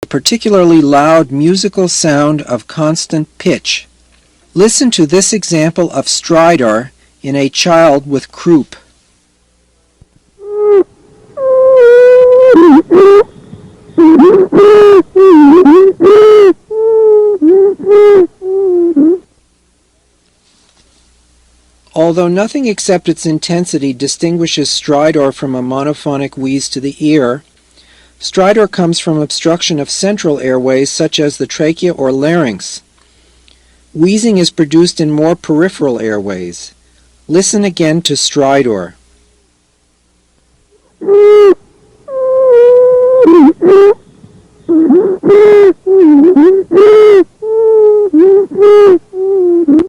particularly loud musical sound of constant pitch. Listen to this example of stridor in a child with croup. Although nothing except its intensity distinguishes stridor from a monophonic wheeze to the ear, stridor comes from obstruction of central airways such as the trachea or larynx. Wheezing is produced in more peripheral airways. Listen again to stridor.